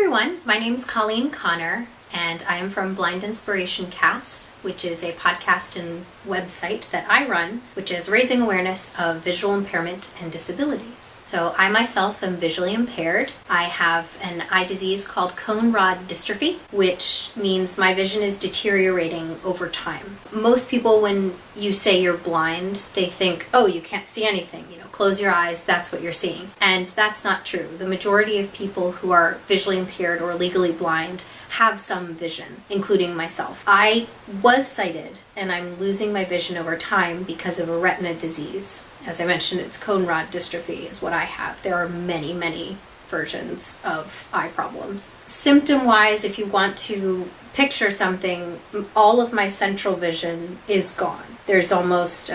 everyone, my name is Colleen Connor, and I am from Blind Inspiration Cast, which is a podcast and website that I run, which is raising awareness of visual impairment and disabilities. So I myself am visually impaired. I have an eye disease called cone rod dystrophy, which means my vision is deteriorating over time. Most people, when you say you're blind, they think, oh, you can't see anything, close your eyes, that's what you're seeing. And that's not true. The majority of people who are visually impaired or legally blind have some vision, including myself. I was sighted, and I'm losing my vision over time because of a retina disease. As I mentioned, it's cone rod dystrophy is what I have. There are many, many versions of eye problems. Symptom-wise, if you want to picture something, all of my central vision is gone. There's almost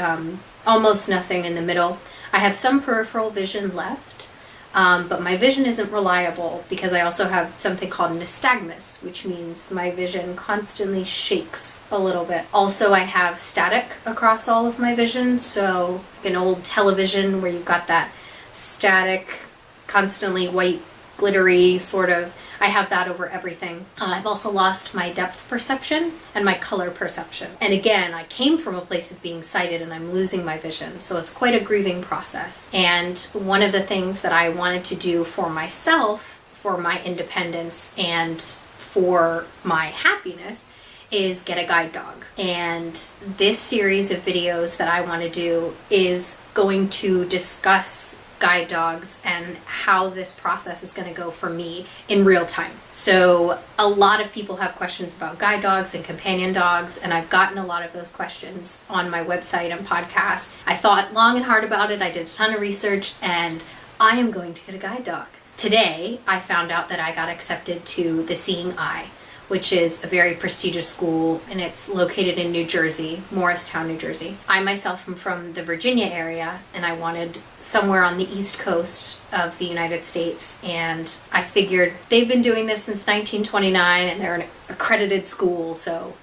nothing in the middle. I have some peripheral vision left, but my vision isn't reliable because I also have something called nystagmus, which means my vision constantly shakes a little bit. Also, I have static across all of my vision, so like an old television where you've got that static, constantly white, glittery sort of, I have that over everything. I've also lost my depth perception and my color perception. And again, I came from a place of being sighted and I'm losing my vision, so it's quite a grieving process. And one of the things that I wanted to do for myself, for my independence and for my happiness, is get a guide dog. And this series of videos that I want to do is going to discuss guide dogs and how this process is going to go for me in real time. So a lot of people have questions about guide dogs and companion dogs, and I've gotten a lot of those questions on my website and podcast. I thought long and hard about it. I did a ton of research, and I am going to get a guide dog. Today, I found out that I got accepted to the Seeing Eye, which is a very prestigious school, and it's located in New Jersey, Morristown, New Jersey. I myself am from the Virginia area, and I wanted somewhere on the East Coast of the United States, and I figured they've been doing this since 1929, and they're an accredited school, so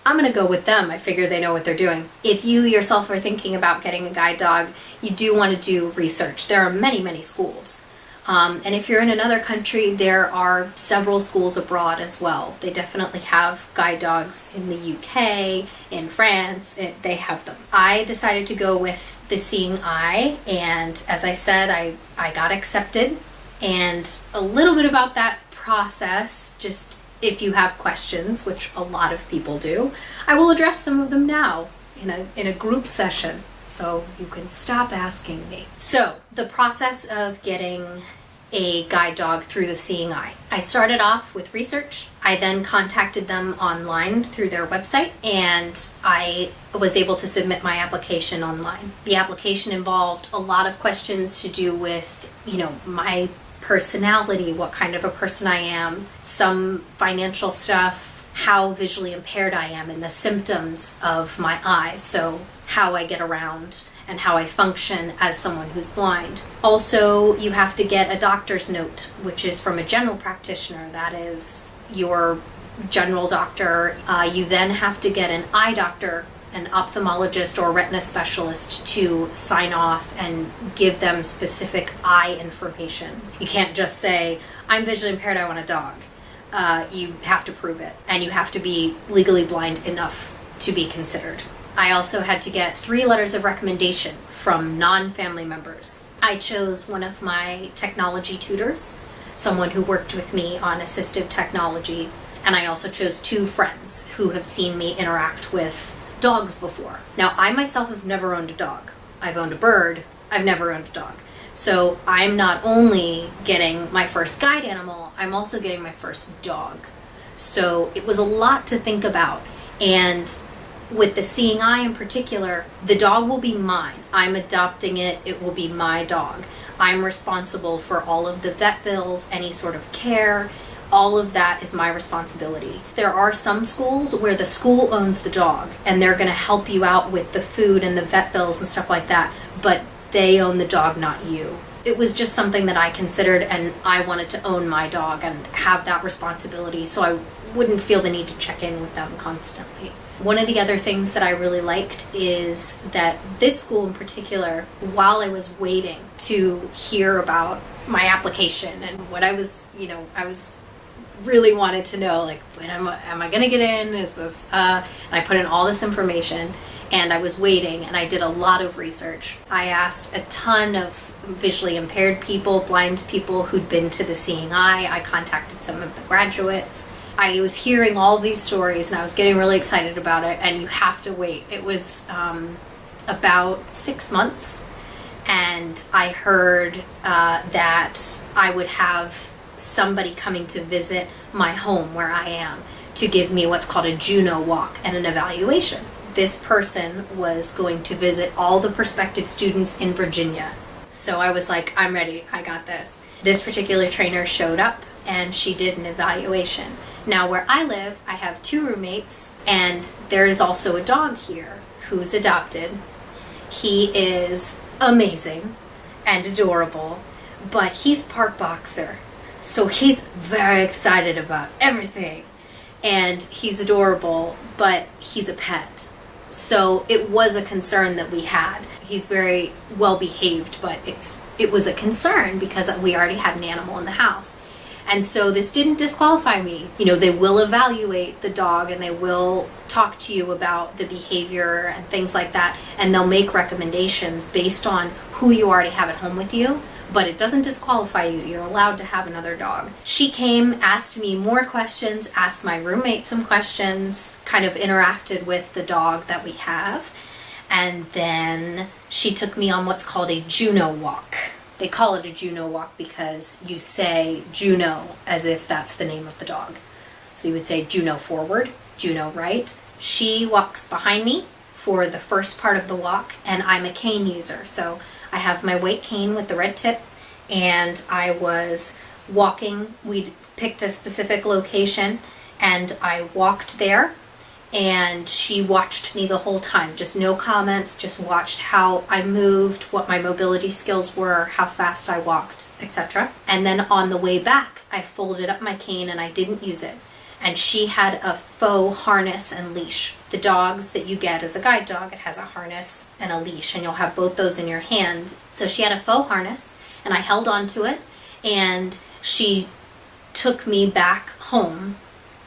I'm gonna go with them. I figure they know what they're doing. If you yourself are thinking about getting a guide dog, you do want to do research. There are many, many schools. And if you're in another country, there are several schools abroad as well. They definitely have guide dogs in the UK, in France, they have them. I decided to go with the Seeing Eye, and as I said, I got accepted. And a little bit about that process, just if you have questions, which a lot of people do, I will address some of them now in a group session, so you can stop asking me. So the process of getting a guide dog through the Seeing Eye. I started off with research. I then contacted them online through their website, and I was able to submit my application online. The application involved a lot of questions to do with, my personality, what kind of a person I am, some financial stuff, how visually impaired I am, and the symptoms of my eyes, so how I get around and how I function as someone who's blind. Also, you have to get a doctor's note, which is from a general practitioner. That is your general doctor. You then have to get an eye doctor, an ophthalmologist or retina specialist, to sign off and give them specific eye information. You can't just say, I'm visually impaired, I want a dog. You have to prove it, and you have to be legally blind enough to be considered. I also had to get 3 letters of recommendation from non-family members. I chose one of my technology tutors, someone who worked with me on assistive technology, and I also chose 2 friends who have seen me interact with dogs before. Now, I myself have never owned a dog. I've owned a bird, I've never owned a dog. So I'm not only getting my first guide animal, I'm also getting my first dog. So it was a lot to think about, and with the Seeing Eye in particular, the dog will be mine. I'm adopting it. It will be my dog. I'm responsible for all of the vet bills, any sort of care. All of that is my responsibility. There are some schools where the school owns the dog, and they're going to help you out with the food and the vet bills and stuff like that, but they own the dog, not you. It was just something that I considered, and I wanted to own my dog and have that responsibility, so I wouldn't feel the need to check in with them constantly. One of the other things that I really liked is that this school in particular, while I was waiting to hear about my application and what I was really wanted to know, like, when am I going to get in? Is this, and I put in all this information, and I was waiting, and I did a lot of research. I asked a ton of visually impaired people, blind people who'd been to the Seeing Eye. I contacted some of the graduates. I was hearing all these stories, and I was getting really excited about it, and you have to wait. It was about 6 months, and I heard that I would have somebody coming to visit my home where I am to give me what's called a Juno Walk and an evaluation. This person was going to visit all the prospective students in Virginia. So I was like, I'm ready, I got this. This particular trainer showed up and she did an evaluation. Now where I live, I have 2 roommates, and there is also a dog here who's adopted. He is amazing and adorable, but he's part boxer. So he's very excited about everything, and he's adorable, but he's a pet. So it was a concern that we had. He's very well behaved, but it was a concern because we already had an animal in the house. And so this didn't disqualify me. You know, they will evaluate the dog, and they will talk to you about the behavior and things like that, and they'll make recommendations based on who you already have at home with you. But it doesn't disqualify you. You're allowed to have another dog. She came, asked me more questions, asked my roommate some questions, kind of interacted with the dog that we have, and then she took me on what's called a Juno Walk. They call it a Juno Walk because you say Juno as if that's the name of the dog. So you would say Juno forward, Juno right. She walks behind me for the first part of the walk, and I'm a cane user. So I have my white cane with the red tip, and I was walking. We'd picked a specific location, and I walked there, and she watched me the whole time. Just no comments, just watched how I moved, what my mobility skills were, how fast I walked, etc. And then on the way back, I folded up my cane and I didn't use it. And she had a faux harness and leash. The dogs that you get as a guide dog, it has a harness and a leash, and you'll have both those in your hand. So she had a faux harness, and I held on to it, and she took me back home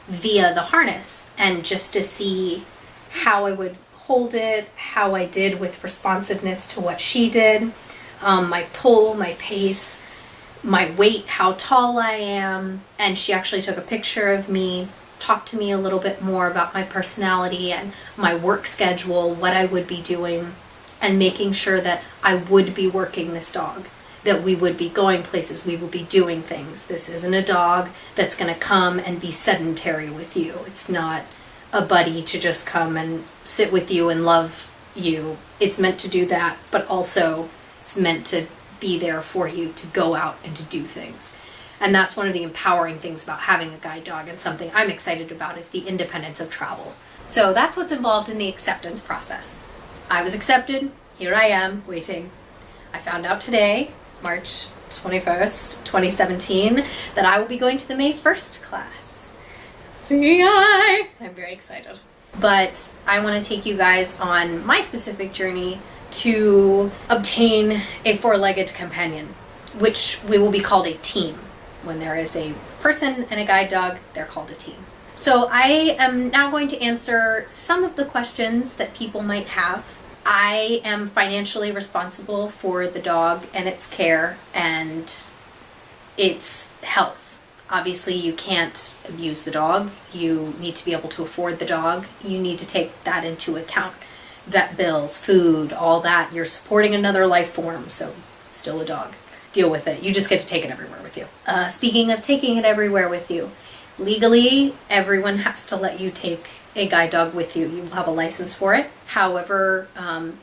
via the harness, and just to see how I would hold it, how I did with responsiveness to what she did, my pull, my pace, my weight, how tall I am. And she actually took a picture of me, talked to me a little bit more about my personality and my work schedule, what I would be doing, and making sure that I would be working this dog, that we would be going places, we will be doing things. This isn't a dog that's going to come and be sedentary with you. It's not a buddy to just come and sit with you and love you. It's meant to do that, but also it's meant to be there for you to go out and to do things. And that's one of the empowering things about having a guide dog, and something I'm excited about is the independence of travel. So that's what's involved in the acceptance process. I was accepted. Here I am waiting. I found out today, March 21st, 2017, that I will be going to the May 1st class. Seeing Eye! I'm very excited. But I want to take you guys on my specific journey to obtain a 4-legged companion, which we will be called a team. When there is a person and a guide dog, they're called a team. So I am now going to answer some of the questions that people might have. I am financially responsible for the dog and its care and its health. Obviously, you can't abuse the dog. You need to be able to afford the dog. You need to take that into account. Vet bills, food, all that. You're supporting another life form, so still a dog. Deal with it. You just get to take it everywhere with you. Speaking of taking it everywhere with you, legally, everyone has to let you take a guide dog with you. You will have a license for it. However,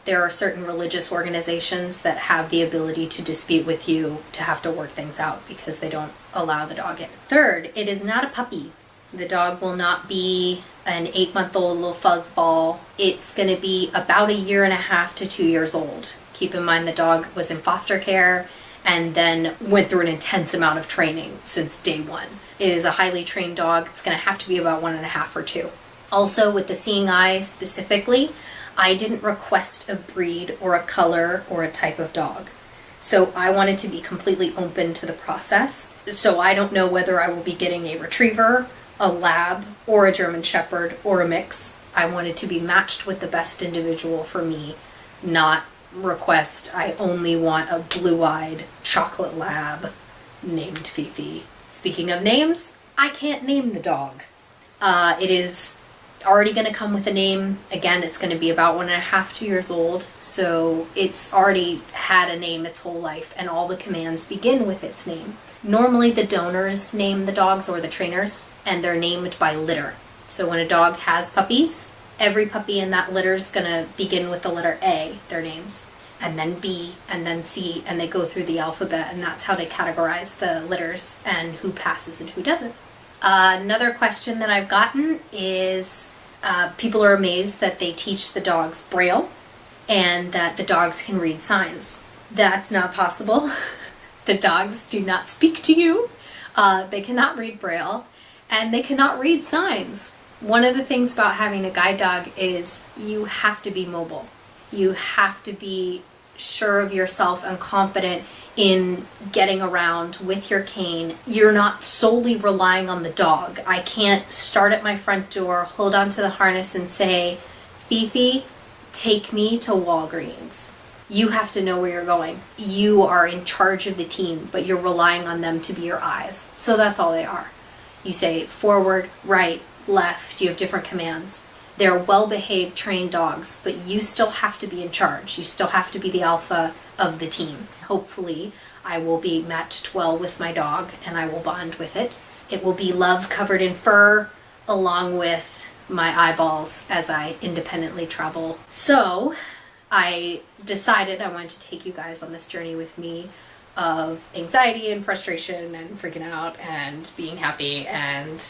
there are certain religious organizations that have the ability to dispute with you, to have to work things out because they don't allow the dog in. Third, it is not a puppy. The dog will not be an 8-month-old little fuzzball. It's going to be about 1.5 to 2 years old. Keep in mind the dog was in foster care and then went through an intense amount of training since day one. It is a highly trained dog. It's going to have to be about 1.5 or 2. Also, with the Seeing Eye specifically, I didn't request a breed or a color or a type of dog. So I wanted to be completely open to the process. So I don't know whether I will be getting a retriever, a lab, or a German shepherd, or a mix. I wanted to be matched with the best individual for me, not request, I only want a blue-eyed chocolate lab named Fifi. Speaking of names, I can't name the dog. It is already going to come with a name. Again, it's going to be about 1.5 to 2 years old, so it's already had a name its whole life, and all the commands begin with its name. Normally the donors name the dogs, or the trainers, and they're named by litter. So when a dog has puppies, every puppy in that litter is going to begin with the letter A, their names, and then B, and then C, and they go through the alphabet, and that's how they categorize the litters and who passes and who doesn't. Another question that I've gotten is people are amazed that they teach the dogs Braille and that the dogs can read signs. That's not possible. The dogs do not speak to you. They cannot read Braille, and they cannot read signs. One of the things about having a guide dog is you have to be mobile. You have to be sure of yourself and confident in getting around with your cane. You're not solely relying on the dog. I can't start at my front door, hold onto the harness and say, Fifi, take me to Walgreens. You have to know where you're going. You are in charge of the team, but you're relying on them to be your eyes. So that's all they are. You say forward, right, left. You have different commands. They're well-behaved, trained dogs, but you still have to be in charge. You still have to be the alpha of the team. Hopefully, I will be matched well with my dog, and I will bond with it. It will be love covered in fur, along with my eyeballs as I independently travel. So, I decided I wanted to take you guys on this journey with me of anxiety and frustration and freaking out and being happy, and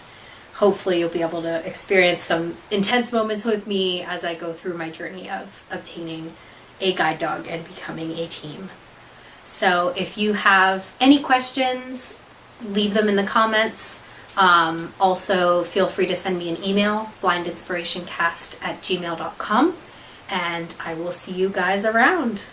hopefully you'll be able to experience some intense moments with me as I go through my journey of obtaining a guide dog and becoming a team. So if you have any questions, leave them in the comments. Also, feel free to send me an email, blindinspirationcast@gmail.com, and I will see you guys around.